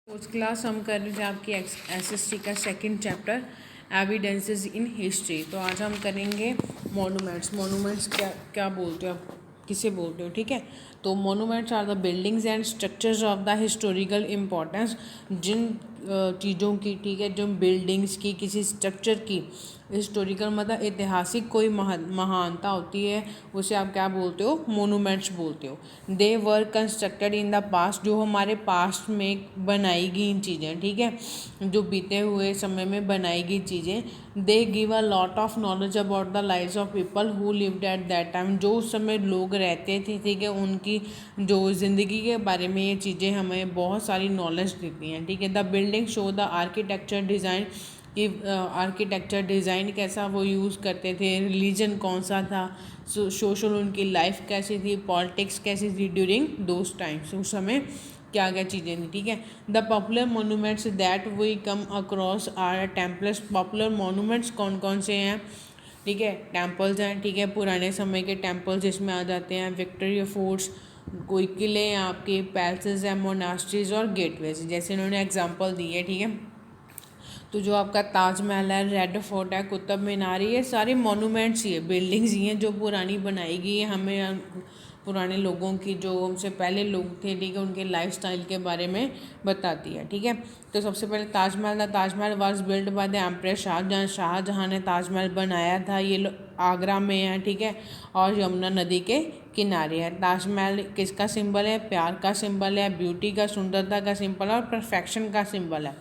Fourth class हम कर रहे थे आपकी एसएसटी का second chapter evidences in history. तो आज हम करेंगे मोनूमेंट्स क्या क्या बोलते हो आप, किसे बोलते हो, ठीक है। तो monuments are the buildings and structures of the historical importance. जिन चीज़ों की, ठीक है, जो बिल्डिंग्स की, किसी स्ट्रक्चर की हिस्टोरिकल मतलब ऐतिहासिक कोई महानता होती है, उसे आप क्या बोलते हो, मोनूमेंट्स बोलते हो। They were constructed in the past, जो हमारे पास्ट में बनाई गई चीज़ें, ठीक है, जो बीते हुए समय में बनाई गई चीज़ें। They give a lot of knowledge about the lives of people who lived at that time, जो उस समय लोग रहते थे, ठीक है, उनकी जो ज़िंदगी के बारे में ये चीज़ें हमें बहुत सारी नॉलेज देती हैं, ठीक है। The building show the architecture design, कि आर्किटेक्चर डिज़ाइन कैसा वो यूज़ करते थे, रिलीजन कौन सा था, सोशल उनकी लाइफ कैसी थी, पॉलिटिक्स कैसी थी ड्यूरिंग दोज टाइम्स, उस समय क्या क्या चीज़ें थी, ठीक है। The popular monuments that we come across are temples. Popular monuments कौन कौन से हैं, ठीक है, टेम्पल्स हैं, ठीक है, पुराने समय के टेम्पल्स जिसमें आ जाते हैं विक्टोरिया फोर्ट्स, कोई किले हैं आपके, पैलेसेस हैं, मोनास्ट्रीज और गेटवेज, जैसे इन्होंने एग्जांपल दी है, ठीक है। तो जो आपका ताजमहल है, रेड फोर्ट है, कुतुब मीनार, ये सारे मोनूमेंट्स ही है, बिल्डिंग्स ही हैं जो पुरानी बनाई गई है, हमें पुराने लोगों की, जो हमसे पहले लोग थे, ठीक है, उनके लाइफस्टाइल के बारे में बताती है, ठीक है। तो सबसे पहले ताजमहल था। Taj Mahal was build by the emperor Shah Jahan ने ताजमहल बनाया था। ये आगरा में है, ठीक है, और यमुना नदी के किनारे है। ताजमहल किसका सिंबल है, प्यार का सिंबल है, ब्यूटी का, सुंदरता का सिंबल है और परफेक्शन का सिंबल है।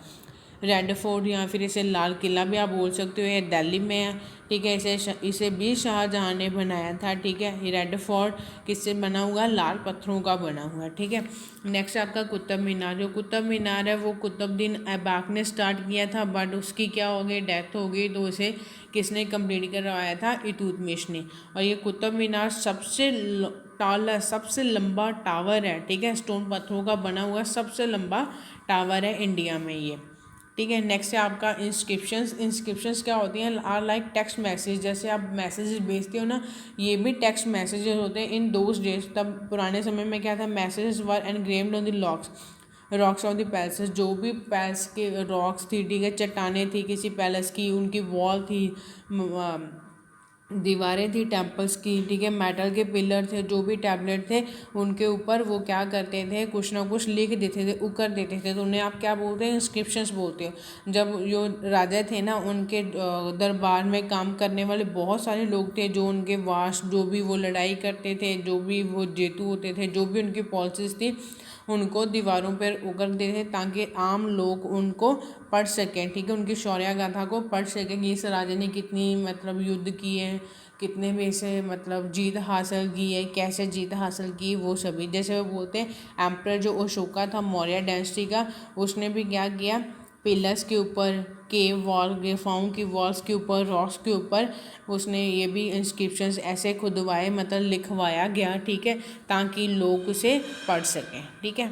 रेड फोर्ट या फिर इसे लाल किला भी आप बोल सकते हो, ये दिल्ली में है, ठीक है। इसे भी शाहजहाँ ने बनाया था, ठीक है। ये रेड फोर्ट किससे बना हुआ, लाल पत्थरों का बना हुआ है, ठीक है। नेक्स्ट आपका कुतुब मीनार। जो कुतुब मीनार है वो कुतुबुद्दीन ऐबक ने स्टार्ट किया था, बट उसकी क्या हो गई, डेथ हो गई, तो उसे किसने कंप्लीट करवाया था, इल्तुतमिश ने। और ये कुतुब मीनार सबसे टॉल है, सबसे लंबा टावर है, ठीक है, स्टोन पत्थरों का बना हुआ सबसे लंबा टावर है इंडिया में ये, ठीक है। नेक्स्ट है आपका इंस्क्रिप्शंस। इंस्क्रिप्शंस क्या होती हैं, आर लाइक टेक्स्ट मैसेज, जैसे आप मैसेजेस भेजते हो ना, ये भी टेक्स्ट मैसेजेस होते हैं। इन दोज डेज, तब पुराने समय में क्या था, messages were engraved on the rocks of the palaces. जो भी पैलेस के रॉक्स थी, ठीक है, चट्टानें थी किसी पैलेस की, उनकी वॉल थी, दीवारें थी टेम्पल्स की, ठीक है, मेटल के पिलर थे, जो भी टैबलेट थे उनके ऊपर वो क्या करते थे, कुछ ना कुछ लिख देते थे, उकर देते थे, तो उन्हें आप क्या बोलते हैं, इंस्क्रिप्शंस बोलते हो। जब जो राजा थे ना, उनके दरबार में काम करने वाले बहुत सारे लोग थे, जो उनके वास, जो भी वो लड़ाई करते थे, जो भी वो जेतू होते थे, जो भी उनकी पॉलिसीज थी, उनको दीवारों पर उकर देते थे, ताकि आम लोग उनको पढ़ सकें, ठीक है, उनकी शौर्य गाथा को पढ़ सकें कि इस राजा ने कितनी मतलब युद्ध किए हैं, कितने में से मतलब जीत हासिल की है, कैसे जीत हासिल की, वो सभी। जैसे वो बोलते हैं एम्परर जो अशोका था मौर्य डायनेस्टी का, उसने भी क्या किया, पिलर्स के ऊपर, केव वॉल, गुफाओं की वॉल्स के ऊपर, रॉक्स के ऊपर उसने ये भी इंस्क्रिप्शंस ऐसे खुदवाए, मतलब लिखवाया गया, ठीक है, ताकि लोग उसे पढ़ सकें, ठीक है।